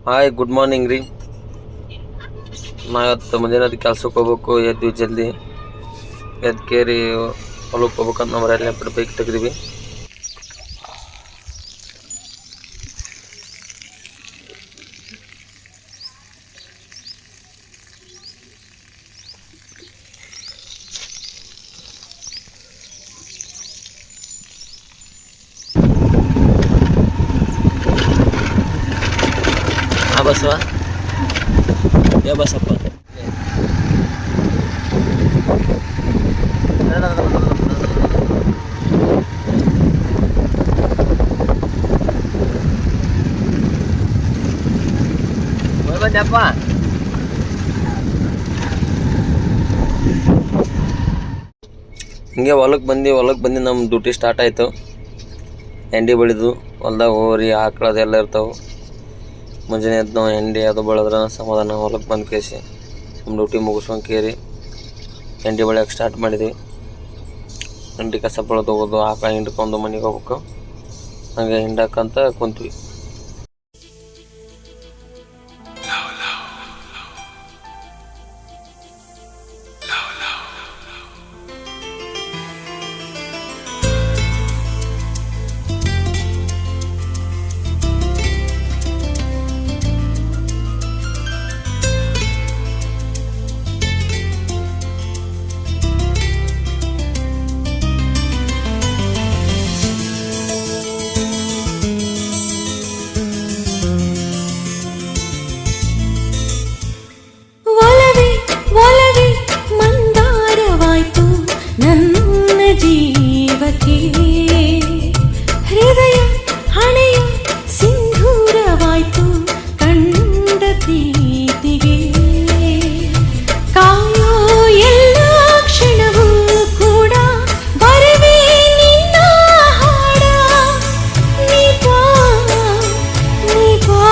Hi good morning ರೀ. ನಾ ಇವತ್ತು ಮುಂಜಾನೆ ಕೆಲ್ಸಕ್ಕೆ ಹೋಗ್ಬೇಕು. ಎದ್ವಿ ಜಲ್ದಿ, ಎದ್ದು ಕೇರಿ ಹೊಲಕ್ಕೆ ಹೋಗ್ಬೇಕಂತ ನಾವು ಎಲ್ಲ ಬೈಕ್ ತೆಗ್ದಿವಿ. ಬಸ್ವಾ ಯಾವ ಬಸ್ಸಪ್ಪ? ಬಂದಪ್ಪ. ಹಿಂಗೆ ಹೊಲಕ್ಕೆ ಬಂದು ನಮ್ಮ ಡ್ಯೂಟಿ ಸ್ಟಾರ್ಟ್ ಆಯಿತು. ಎಂಡಿ ಬೆಳೆದು ಹೊಲ್ದಾಗ ಹೋರಿ ಆಕಳದೆಲ್ಲ ಇರ್ತಾವೆ. ಮುಂಜಾನೆ ಎದ್ದು ನಾವು ಎಂಡಿ ಅದು ಬೆಳೆದ್ರೆ ಸಮಾಧಾನ. ಹೊಲಕ್ಕೆ ಬಂದು ಕೇಸಿ ನಮ್ಮ ಡ್ಯೂಟಿ ಮುಗಿಸ್ಕೊಂಡು ಕೇರಿ ಎಂಡಿ ಬೆಳೆಯೋಕೆ ಸ್ಟಾರ್ಟ್ ಮಾಡಿದ್ವಿ. ಎಂಡಿ ಕಸ ಬೆಳೆದು ಹೋಗೋದು, ಆಕಳ ಹಿಂಡ್ಕೊಂಡು ಮನೆಗೆ ಹೋಗ್ಬೇಕು. ಹಂಗೆ ಹಿಂಡಕ್ಕಂತ ಕುಂತ್ವಿ. ಹೃದಯ ಹಣೆಯ ಸಿಂಧೂರವಾಯ್ತು ಕಂಡ ಪ್ರೀತಿಗೆ. ಕಾಯೋ ಎಲ್ಲ ಕ್ಷಣವೂ ಕೂಡ ಬರವೇ ನಿನ್ನ ಹಾಡ. ನೀ ಬಾ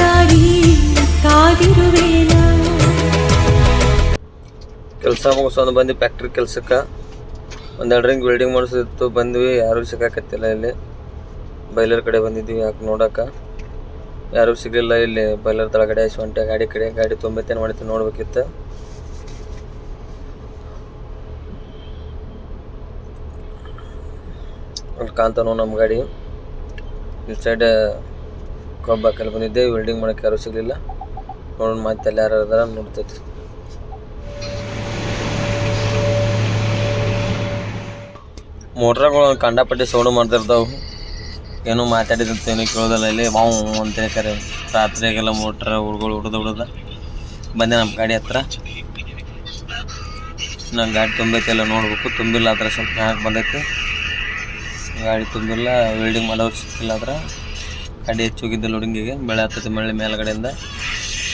ದಾರಿ ಕಾದಿರುವೇನ. ಕೆಲಸ ಮುಗಿಸ್ಕೊಂಡು ಬಂದು ಫ್ಯಾಕ್ಟ್ರಿ ಕೆಲ್ಸಕ್ಕೆ ಒಂದೆರಡು ರಿಂಗ್ ವೆಲ್ಡಿಂಗ್ ಮಾಡಿಸೋದಿತ್ತು. ಬಂದ್ವಿ, ಯಾರೂ ಸಿಕ್ಕಾಕತ್ತಿಲ್ಲ. ಇಲ್ಲಿ ಬೈಲರ್ ಕಡೆ ಬಂದಿದ್ವಿ ಯಾಕೆ ನೋಡೋಕೆ, ಯಾರೂ ಸಿಗಲಿಲ್ಲ. ಇಲ್ಲಿ ಬೈಲರ್ ತಳಗಡೆ ಹೊಂಟೆ ಗಾಡಿ ತೊಂಬತ್ತೇನು ಮಾಡಿತ್ತು ನೋಡ್ಬೇಕಿತ್ತು. ಅಲ್ಲಿ ಕಾಂತನೋ ನಮ್ಮ ಗಾಡಿ. ಇಲ್ಲಿ ಸೈಡ್ ಕೊಬ್ಬಾಕಲ್ಲಿ ಬಂದಿದ್ದೆ, ವೆಲ್ಡಿಂಗ್ ಮಾಡೋಕೆ ಯಾರೂ ಸಿಗಲಿಲ್ಲ. ನೋಡೋಣ ಮತ್ತೆ ಅಲ್ಲಿ ಯಾರು ಇದಾರ ನೋಡ್ತೈತಿ. ಮೋಟ್ರಗಳು ಕಂಡಪಟ್ಟಿ ಸೌಂಡ್ ಮಾಡ್ತಿರ್ತಾವೆ. ಏನೋ ಮಾತಾಡಿದಂತ ಏನೋ ಕೇಳೋದಲ್ಲ. ಇಲ್ಲಿ ಮಾವು ಅಂತ ಹೇಳ್ತಾರೆ. ರಾತ್ರಿಯಾಗೆಲ್ಲ ಮೋಟ್ರ್ ಹುಡ್ದು ಬಂದೆ ನಮ್ಮ ಗಾಡಿ ಹತ್ರ. ನಾನು ಗಾಡಿ ತುಂಬೈತೆ ಎಲ್ಲ ನೋಡ್ಬೇಕು. ತುಂಬಿಲ್ಲ ಆದ್ರೆ ಸ್ವಲ್ಪ ಮ್ಯಾಗ ಬಂದೈತಿ ಗಾಡಿ. ತುಂಬಿಲ್ಲ, ವೆಲ್ಡಿಂಗ್ ಮಾಡೋರು ಸಿಕ್ಕಿಲ್ಲ ಆದ್ರೆ ಗಾಡಿ ಹೆಚ್ಚು ಹೋಗಿದ್ದ ಲೋಡಿಂಗಿಗೆ. ಬೆಳೆ ಹತ್ತೈತಿ ಮಳೆ ಮೇಲ್ಗಡೆಯಿಂದ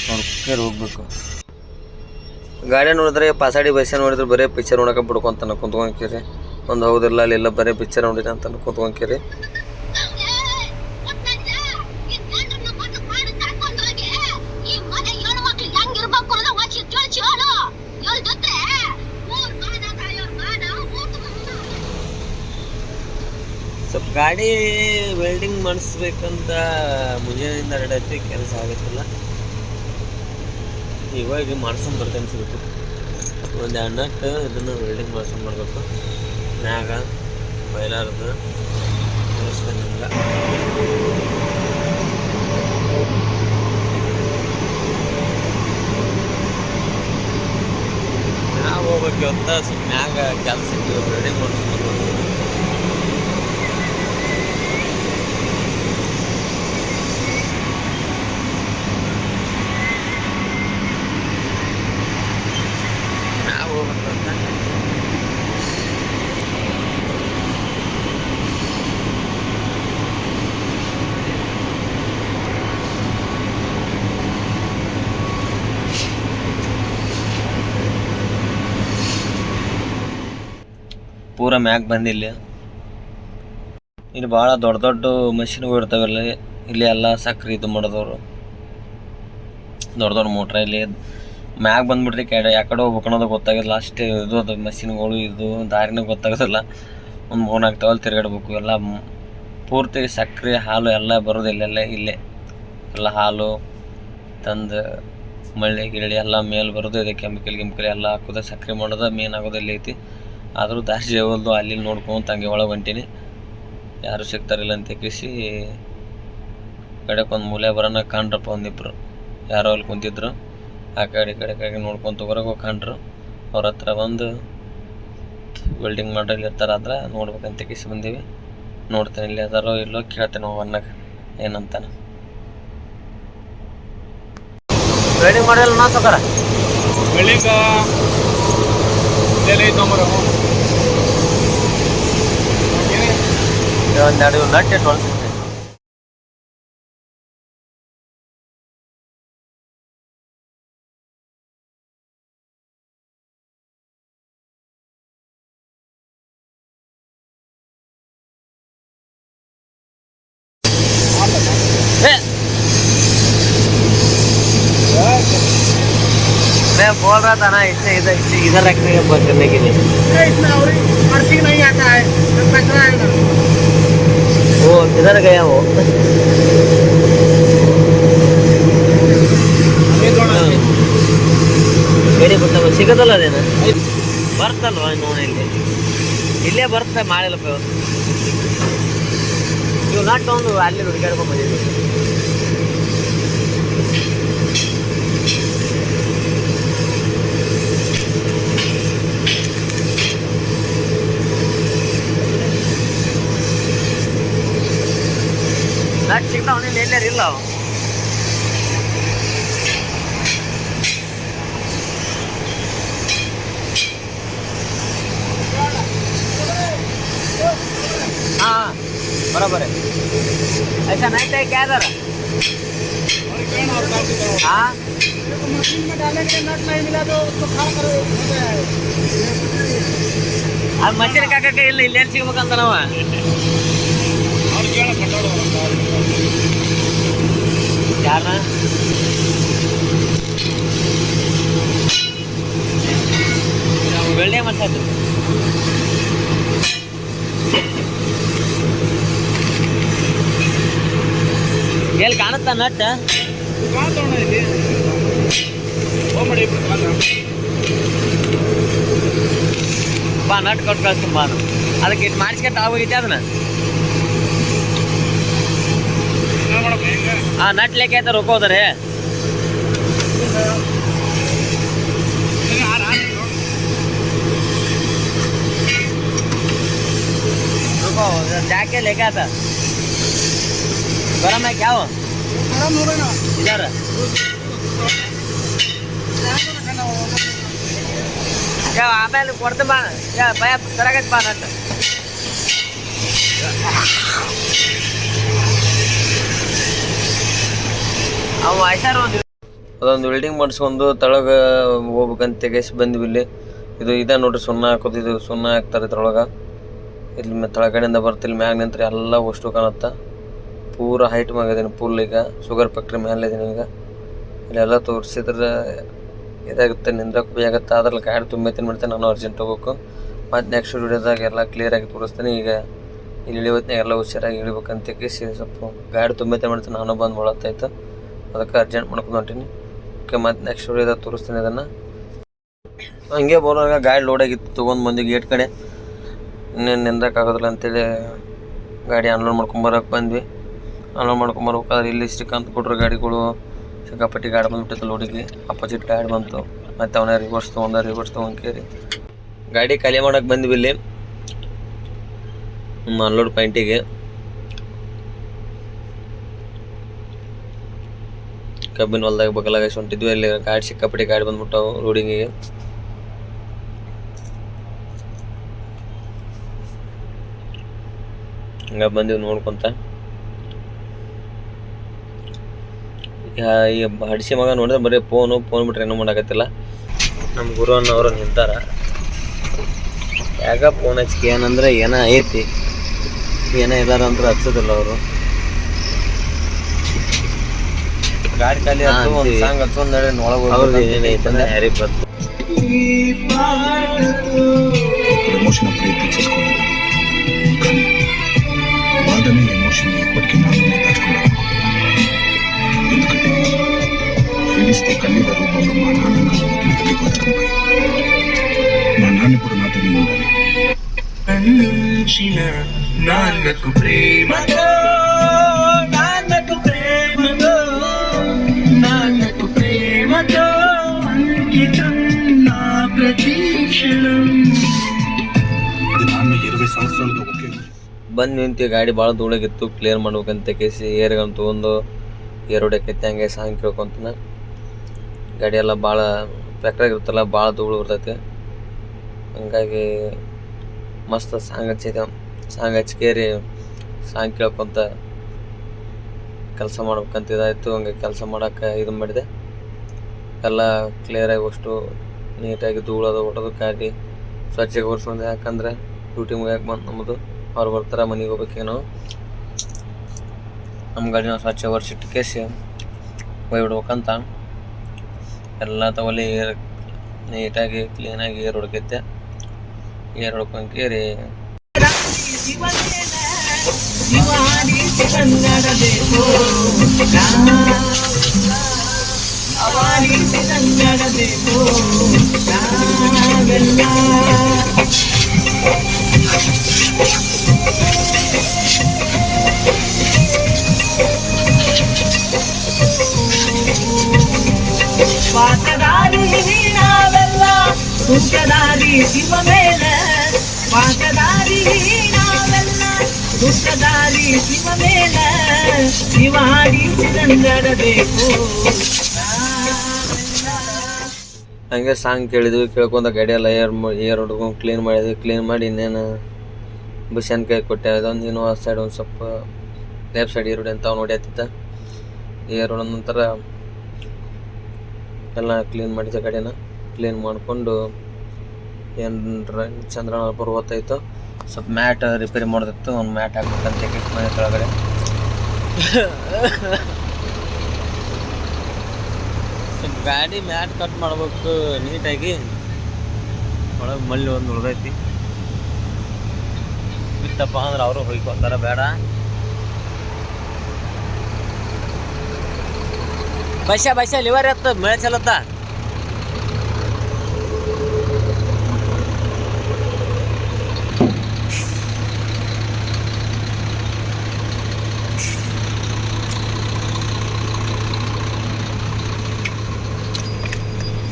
ನೋಡ್ಕೊಂಡು ಹೋಗ್ಬೇಕು. ಗಾಡಿ ನೋಡಿದ್ರೆ ಪಾಸಾಡಿ ಬಸ್ಸ ನೋಡಿದ್ರೆ ಬರೀ ಪಿಕ್ಚರ್ ನೋಡೋಕೆ ಬಿಡ್ಕೊಂತಾನೆ ಕುಂತ್ಕೊಂಡ್ಕೇರಿ. ಒಂದು ಹೌದಿಲ್ಲ ಅಲ್ಲೆಲ್ಲ ಬರೀ ಪಿಕ್ಚರ್ ನೋಡಿರಿ ಅಂತ ಕುಂತ್ಕೊಂಡ್ಕೇರಿ. ಸ್ವಲ್ಪ ಗಾಡಿ ವೆಲ್ಡಿಂಗ್ ಮಾಡಿಸ್ಬೇಕಂತ ಮುಂಜಾನೆಯಿಂದ ರೆಡಿ ಕೆಲಸ ಆಗುತ್ತಿಲ್ಲ. ಇವಾಗ ಮಾಡ್ಸ್ಕೊಂಡು ಬರ್ತೇನೆ ಸಿಗುತ್ತೆ. ಒಂದು 2 ನಟ್ ಇದನ್ನು ವೆಲ್ಡಿಂಗ್ ಮಾಡ್ಸ್ಕೊಂಡು ಬರಬೇಕು. ಮ್ಯಾಗ ಬೈಲಾರ್ದು ತೋರಿಸ್ತೇನೆ ನಿಮ್ಗೆ. ಮ್ಯಾಗ ಹೋಗ್ಬೇಕು ಅಂತ ಸ್ವಲ್ಪ ಮ್ಯಾಗ ಕೆಲಸಕ್ಕೆ ವೆಲ್ಡಿಂಗ್ ಮಾಡ್ಸ್ಕೊಂಡು ಬರ್ಬೇಕು. ಮ್ಯಾಗ ಹೋಗ್ಬೇಕಂತ ಪೂರ ಮ್ಯಾಗ ಬಂದಿಲ್ಲ. ಇಲ್ಲಿ ಭಾಳ ದೊಡ್ಡ ದೊಡ್ಡ ಮಷಿನ್ಗಳು ಇರ್ತಾವಲ್ಲ. ಇಲ್ಲಿ ಎಲ್ಲ ಸಕ್ರೆ ಇದು ಮಾಡಿದವರು ದೊಡ್ಡ ಮೋಟ್ರ. ಇಲ್ಲಿ ಮ್ಯಾಗ ಬಂದ್ಬಿಟ್ರಿ ಯಾಕಡೆ ಹೋಗ್ಬೇಕು ಅನ್ನೋದು ಗೊತ್ತಾಗಿಲ್ಲ. ಅಷ್ಟೇ ಇದು ಅದು ಮಷಿನ್ಗಳು. ಇದು ದಾರಿನೂ ಗೊತ್ತಾಗೋದಿಲ್ಲ. ಒಂದು 3-4 ತಾವಲ್ಲಿ ತಿರುಗಾಡ್ಬೇಕು. ಎಲ್ಲ ಪೂರ್ತಿ ಸಕ್ಕರೆ ಹಾಲು ಎಲ್ಲ ಬರೋದಿಲ್ಲ ಇಲ್ಲೇ. ಎಲ್ಲ ಹಾಲು ತಂದು ಮಳ್ಳಿ ಗಿಳಿ ಎಲ್ಲ ಮೇಲೆ ಬರೋದು ಇದೆ. ಕೆಮಿಕಲ್ ಎಲ್ಲ ಹಾಕೋದು, ಸಕ್ಕರೆ ಮಾಡೋದು ಮೇನ್ ಆಗೋದು ಇಲ್ಲಿ ಐತಿ. ಆದರೂ ದಾರಿ ಹೋಲ್ದು ಅಲ್ಲಿ ನೋಡ್ಕೊಂಡು ತಂಗಿ ಒಳಗೆ ಹೊಂಟೀನಿ. ಯಾರು ಸಿಗ್ತಾರಿಲ್ಲ ಅಂತ ಕೇಸಿ ಕಡೆಗೆ ಒಂದು ಮೂಲೆ ಬರೋಣ ಕಾಣ್ರಪ್ಪ ಒಂದಿಬ್ರು ಯಾರೋ ಅಲ್ಲಿ ಕುಂತಿದ್ರು. ಆ ಕಡೆ ನೋಡ್ಕೊಂತ ಹೊರಗೆ ಕಾಣ್ರು. ಅವ್ರ ಹತ್ರ ಬಂದು ವೆಲ್ಡಿಂಗ್ ಮಾಡ್ರಲ್ಲಿ ಇರ್ತಾರಾದ್ರೆ ನೋಡ್ಬೇಕಂತ ಕೇಸಿ ಬಂದೀವಿ. ನೋಡ್ತೇನೆ ಇಲ್ಲಿ ಅದಾರೋ ಇಲ್ಲೋ ಕೇಳ್ತೇನೆ ಅವನ್ನಾಗ ಏನಂತಾನೆ. ವೆಲ್ಡಿಂಗ್ ಮಾಡಲ್ಲ ನಾ ಸಕಾರ ವೆಲ್ಡಿಂಗ್ ಒಂದೆರಡು ನಟ್ ಇಟ್ಟು ಹೊಲ್ಸಿದ್ದೆ. बोल रहा था ना इससे इधर रखने के बंद करने के लिए। इसमें और अर्थिंग नहीं आता है, कचरा आएगा। वो किधर गया वो? ಗಾಡಿ ಬರ್ತಾವ ಸಿಗೋದಲ್ಲ ಅದೇನ ಬರ್ತಲ್ವ ನೋಡಿ ಇಲ್ಲೇ ಬರುತ್ತೆ ಮಾಡಿಲ್ಲಪ್ಪ ಇವತ್ತು. ನೀವು ನಾಟ್ ತಗೊಂಡು ಅಲ್ಲಿ ಹುಡುಗಾಡ್ಕೊಂಡು ಬಂದಿದ್ದೀವಿ. ನಾಟ್ ಸಿಗ್ತಾವ ನೀನು ಎಲ್ಲಾರು ಇಲ್ಲ ಅವ. हाँ बराबर है, ऐसा नहीं था क्या इधर? हाँ मशीन में डालेंगे नट नहीं मिला तो उसको खड़ा करो। ಅದು ಮಷೀನ್ ಕಾಕಕ್ಕೆ ಇಲ್ಲ ಇಲ್ಲೇನು ಸಿಗ್ಬೇಕಂತ ನಾವು ಯಾರನ್ನ ವೆಲ್ಡಿಂಗ್ ಮಾಡ್ತಾ ಇದ್ರು. ಎಲ್ಲಿ ಕಾಣುತ್ತಾ ನಟ್ ಬಾ ನಟ್ ಕೊಟ್ಟು ಕಳಿಸ್ತೀನಿ ಬಾ. ಅದಕ್ಕೆ ಇಟ್ಟು ಮಾಡಿಸ್ಕೊಂತ ಆಗೋಗಿದ್ದೆ ಅದನ್ನ. हाँ नट लेके तो रुको उधर है। रुको जाके लेके आता। गरम है क्या हो? गरम होगा ना इधर क्या आमेಲೆ ಕೊಡ್ತೀನಿ ಬಾ. ಯಾ ಭಯ ತರಗತಿ ಬಾ ನಟ್. ಅದೊಂದು ವೆಲ್ಡಿಂಗ್ ಮಾಡಿಸ್ಕೊಂಡು ತಳಗ ಹೋಗ್ಬೇಕಂತ ತೆಗೆಸಿ ಬಂದ್ವಿ. ಇಲ್ಲಿ ಇದೆ ನೋಡ್ರಿ ಸುಣ್ಣ ಹಾಕೋದು. ಇದು ಸುಣ್ಣ ಹಾಕ್ತಾರೆ ಇದ್ರೊಳಗೆ. ಇಲ್ಲಿ ತಳಗಡೆಯಿಂದ ಬರ್ತಿಲ್ಲಿ ಮ್ಯಾಗ ನಿಂತ್ರೆ ಎಲ್ಲ ಅಷ್ಟು ಕಾಣುತ್ತೆ. ಪೂರ ಹೈಟ್ ಮ್ಯಾಗಿದ್ದೀನಿ ಫುಲ್. ಈಗ ಶುಗರ್ ಫ್ಯಾಕ್ಟ್ರಿ ಮೇಲೆ ಇದ್ದೀನಿ. ಈಗ ಇಲ್ಲೆಲ್ಲ ತೋರಿಸಿದ್ರೆ ಇದಾಗುತ್ತೆ, ನಿಂದ್ರಕ್ಕೆ ಭೀ ಆಗುತ್ತೆ. ಅದ್ರಲ್ಲಿ ಗಾಡಿ ತುಂಬೈತೀನಿ ಮಾಡ್ತೇನೆ ನಾನು ಅರ್ಜೆಂಟ್ ಹೋಗ್ಬೇಕು. ಮತ್ತು ನೆಕ್ಸ್ಟ್ ವಿಡಿಯೋದಾಗ ಎಲ್ಲ ಕ್ಲಿಯರಾಗಿ ತೋರಿಸ್ತೀನಿ. ಈಗ ಇಲ್ಲಿ ಇಳಿವತ್ನಾಗ ಎಲ್ಲ ಹುಷಾರಾಗಿ ಇಳಿಬೇಕಂತ ಕೇಸಿ ಸ್ವಲ್ಪ ಗಾಡಿ ತುಂಬೈತೆ ಮಾಡ್ತೀನಿ. ನಾನು ಬಂದು ಒಳತ್ತಾಯ್ತು, ಅದಕ್ಕೆ ಅರ್ಜೆಂಟ್ ಮಾಡ್ಕೊಂಡು ಹೊಂಟೀನಿ. ಓಕೆ ಮತ್ತು ನೆಕ್ಸ್ಟ್ ವಿಡಿಯೋದಾಗ ತೋರಿಸ್ತೀನಿ ಅದನ್ನು. ಹಂಗೆ ಬರುವಾಗ ಗಾಡಿ ಲೋಡಾಗಿತ್ತು, ತೊಗೊಂಡು ಬಂದು ಗೇಟ್ ಕಡೆ. ಇನ್ನೇನು ನಿಂದ್ರಕ್ಕಾಗೋದಿಲ್ಲ ಅಂತೇಳಿ ಗಾಡಿ ಅನ್ಲೋಡ್ ಮಾಡ್ಕೊಂಬರಕ್ಕೆ ಬಂದ್ವಿ. ಅನ್ಲೋಡ್ ಮಾಡ್ಕೊಂಬರ್ಬೇಕಾದ್ರೆ ಇಲ್ಲಿ ಶ್ರೀಕಾಂತ್ ಕೊಟ್ಟರು ಗಾಡಿಗಳು ಸಿಕ್ಕಾಪಟ್ಟಿ ಗಾಡಿ ಬಂದುಬಿಟ್ಟಿತ್ತು ಲೋಡಿಗೆ. ಅಪೋಸಿಟ್ ಗಾಡಿ ಬಂತು. ಮತ್ತು ಅವನ ರಿವರ್ಸ್ ತೊಗೊಂಡು ಕೇರಿ ಗಾಡಿ ಖಾಲಿ ಮಾಡೋಕೆ ಬಂದ್ವಿ ಇಲ್ಲಿ ಅನ್ಲೋಡ್ ಪಾಯಿಂಟಿಗೆ. ಕಬ್ಬಿನ ಹೊಲ್ದಾಗ ಬಗಲಾಗ ಹೊಂಟಿದ್ವಿ. ಅಲ್ಲಿ ಗಾಡಿ ಸಿಕ್ಕಾಪಟ್ಟಿ ಗಾಡಿ ಬಂದ್ಬಿಟ್ಟವು ರೋಡಿಂಗಿಗೆ. ಹಂಗ ಬಂದಿವಿ ನೋಡ್ಕೊಂತ. ಈ ಹಡಿಸಿ ಮಗ ನೋಡಿದ್ರೆ ಬರೀ ಫೋನ್ ಬಿಟ್ರೆ ಏನೂ ಮಾಡಾಕತ್ತಿಲ್ಲ. ನಮ್ಮ ಗುರು ಅನ್ನೋರು ನಿಂತಾರ. ಯಾಕ ಫೋನ್ ಹಚ್ಕಿ ಏನಂದ್ರೆ ಏನೋ ಐತಿ, ಏನೋ ಇದಾರ ಅಂದ್ರೆ ಹಚ್ಚೋದಿಲ್ಲ ಅವರು. ಗಾಡಿ ಖಾಲಿ ಆಯ್ತು, ಒಂದು ಸಾಂಗ್ ಹಚ್ಚೊಂದು ಒಳಗೆ ಏನೇನೈತಂದ್ರೆ ಯಾರಿಗೆ ಗೊತ್ತು. ఎమోషన్ అప్పుడే తెచ్చేసుకోలేదు, కానీ బాధని ఎమోషన్ ఎప్పటికీ నాలోనే దాచుకున్నాను. తెలిస్తే కన్నీళ్ళ రూపంలో మా నాన్న నా ఊపిరి వెళ్ళిపోతారమ్మాయి. మా నాన్న ఇప్పుడు నాతోనే ఉండాలి. అందించిన నాన్నకు ప్రేమతో నాన్నకు ప్రేమతో నాన్నకు ప్రేమతో అంకితం నా ప్రతీక్షణం. అది నాన్న 20 సంవత్సరాలుగా ఒకే ఊరు. ಬಂದು ನಿಂತು ಗಾಡಿ ಭಾಳ ಧೂಳಾಗಿತ್ತು, ಕ್ಲಿಯರ್ ಮಾಡ್ಬೇಕಂತ ಕೇಸಿ ಏರ್ಗಳನ್ನ ತೊಗೊಂಡು ಏರ್ ಹೊಡ್ಯಾಕೈತಿ. ಹಂಗೆ ಸಾಂಗ್ ಕೇಳ್ಕೊಂತಾನ. ಗಾಡಿ ಎಲ್ಲ ಭಾಳ ಫ್ಯಾಕ್ಟ್ರಿಯಾಗಿರುತ್ತಲ್ಲ, ಭಾಳ ಧೂಳು ಬರ್ತೈತಿ. ಹಂಗಾಗಿ ಮಸ್ತ್ ಸಾಂಗ್ ಹಚ್ಚಿದೆ. ಸಾಂಗ್ ಹಚ್ಕೇರಿ ಸಾಂಗ್ ಕೇಳ್ಕೊತ ಕೆಲಸ ಮಾಡ್ಬೇಕಂತ ಇದಾಯಿತು. ಹಂಗೆ ಕೆಲಸ ಮಾಡೋಕೆ ಇದು ಮಾಡಿದೆ. ಎಲ್ಲ ಕ್ಲಿಯರಾಗಿ ಅಷ್ಟು ನೀಟಾಗಿ ಧೂಳದು ಹೊಡೆದು ಗಾಡಿ ಸ್ವಚ್ಛಗೆ ಒರೆಸ್ಕೊಂಡೆ. ಯಾಕಂದರೆ ಡ್ಯೂಟಿ ಮುಗಿಯಕ್ಕೆ ಬಂದು ನಮ್ಮದು ಅವ್ರು ಬರ್ತಾರೆ, ಮನೆಗೆ ಹೋಗ್ಬೇಕೀಗ ನಾವು. ನಮ್ಮ ಗಾಡಿನ ಸ್ವಚ್ಛ ಒರೆಸಿಟ್ಟು ಕೇಸಿ ಒಯ್ಬಿಡ್ಬೇಕಂತ ಎಲ್ಲ ತಗೊಳ್ಳಿ ನೀಟಾಗಿ ಕ್ಲೀನಾಗಿ ಏರ್ ಹೊಡ್ಕೈತೆ. ಏರ್ ಹೊಡ್ಕೊಂಕೇರಿ ಪಾತದಾರಿ ನಾವೆಲ್ಲ ದುಃಖದಾರಿ ಶಿವ ಮೇಲೆ, ಪಾತದಾರಿ ನಾವೆಲ್ಲ ದುಃಖದಾರಿ ಶಿವ ಮೇಲೆ, ಶಿವಾಡಿಸಿದಂಗಡಬೇಕು ಹಂಗೆ ಸಾಂಗ್ ಕೇಳಿದ್ವಿ. ಕೇಳ್ಕೊಂಡ ಗಾಡಿ ಎಲ್ಲ ಏರ್ ಹೊಡ್ಕೊಂಡು ಕ್ಲೀನ್ ಮಾಡಿದ್ವಿ. ಕ್ಲೀನ್ ಮಾಡಿ ಇನ್ನೇನು ಬಸ್ಸನ್ ಕೈ ಕೊಟ್ಟೆ. ಅದೊಂದು ಇನ್ನೂ ಆ ಸೈಡ್ ಒಂದು ಸ್ವಲ್ಪ ಲೆಫ್ಟ್ ಸೈಡ್ ಏರ್ ಅಂತ ಅವ್ನು ಹೊಡ್ಯಾತಿದ್ದ. ಏರ್ ಹೊಡೆದ ನಂತರ ಎಲ್ಲ ಕ್ಲೀನ್ ಮಾಡಿದ್ದೆ. ಗಾಡಿನ ಕ್ಲೀನ್ ಮಾಡಿಕೊಂಡು ಏನರ ಚಂದ್ರನ ಪರ್ವತ್ತಾಯಿತು. ಸ್ವಲ್ಪ ಮ್ಯಾಟ್ ರಿಪೇರಿ ಮಾಡೋದಿತ್ತು. ಒಂದು ಮ್ಯಾಟ್ ಹಾಕ್ಬೇಕಂತ ಮನೆ ಕೆಳಗಡೆ. ಸ್ವಲ್ಪ ಗಾಡಿ ಮ್ಯಾಟ್ ಕಟ್ ಮಾಡ್ಬೇಕು ನೀಟಾಗಿ. ಒಳಗೆ ಮಲ್ಲಿ ಒಂದು ಉಳ್ದೈತಿ. ಬಿತ್ತಪ್ಪ ಅಂದ್ರೆ ಅವರು ಹೊಯ್ಕೊತಾರ, ಬೇಡ. ಬಸ್ಸ ಲಿವರ್ ಎತ್ತ ಮಳೆ ಚಲತ್ತ.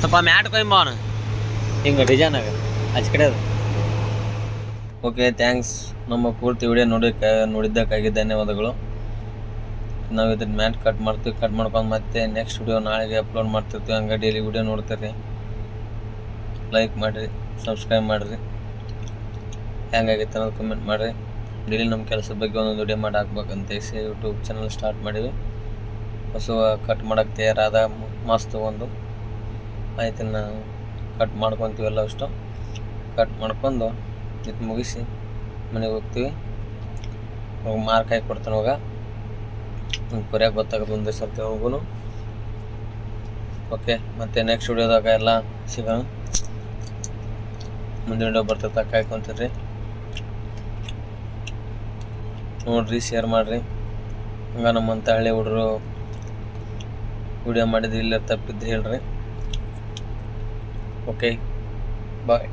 ಸ್ವಲ್ಪ ಮ್ಯಾಟ್ ಕೊಯ್ಬೋಣ ಹಿಂಗೆ ಡಿಸೈನಾಗ ಆಚೆ ಕಡೆ ಅದು. Okay, thanks. ನಮ್ಮ ಪೂರ್ತಿ ವಿಡಿಯೋ ನೋಡಿದ್ದಕ್ಕಾಗಿ ಧನ್ಯವಾದಗಳು. ನಾವು ಇದನ್ನ ಮ್ಯಾಟ್ ಕಟ್ ಮಾಡ್ತೀವಿ. ಕಟ್ ಮಾಡ್ಕೊಂಡು ಮತ್ತೆ ನೆಕ್ಸ್ಟ್ ವಿಡಿಯೋ ನಾಳೆಗೆ ಅಪ್ಲೋಡ್ ಮಾಡ್ತಿರ್ತೀವಿ. ಹಂಗೆ ಡೈಲಿ ವಿಡಿಯೋ ನೋಡ್ತೀರಿ. ಲೈಕ್ ಮಾಡಿರಿ, ಸಬ್ಸ್ಕ್ರೈಬ್ ಮಾಡಿರಿ. ಹೆಂಗಾಗೈತೆ ಅನ್ನೋದು ಕಮೆಂಟ್ ಮಾಡಿರಿ. ಡೈಲಿ ನಮ್ಮ ಕೆಲಸದ ಬಗ್ಗೆ ಒಂದೊಂದು ವಿಡಿಯೋ ಮಾಡಿ ಹಾಕ್ಬೇಕಂತ ಯೂಟ್ಯೂಬ್ ಚಾನಲ್ ಸ್ಟಾರ್ಟ್ ಮಾಡಿವಿ. ಹೊಸ ಕಟ್ ಮಾಡೋಕ್ಕೆ ತಯಾರಾದ ಮಸ್ತ್ ಒಂದು ಆಯ್ತನ್ನ ಕಟ್ ಮಾಡ್ಕೊತೀವಲ್ಲ ಅಷ್ಟು ಕಟ್ ಮಾಡ್ಕೊಂಡು ಇದು ಮುಗಿಸಿ ಮನೆಗೆ ಹೋಗ್ತೀವಿ. ಹೋಗಿ ಮಾರ್ಕ್ ಹಾಕಿ ಕೊಡ್ತಾನೆ. ಹೋಗ ಕೊರಿಯಾಗಿ ಗೊತ್ತಾಗೋದು ಒಂದೇ ಸರ್ತಿ ಹೋಗುನು. ಓಕೆ, ಮತ್ತು ನೆಕ್ಸ್ಟ್ ವಿಡಿಯೋದಾಗ ಎಲ್ಲ ಸಿಗೋಣ. ಮುಂದಿನ ವಿಡಿಯೋ ಬರ್ತೈತೆ, ಕಾಯ್ಕೊಂತೀರಿ. ನೋಡ್ರಿ, ಶೇರ್ ಮಾಡಿರಿ. ಹಂಗೆ ನಮ್ಮಂಥ ಹಳ್ಳಿ ಹುಡುಗರು ವಿಡಿಯೋ ಮಾಡಿದ್ದು ಇಲ್ಲ ತಪ್ಪಿದ್ದು ಹೇಳ್ರಿ. ಓಕೆ, ಬಾಯ್.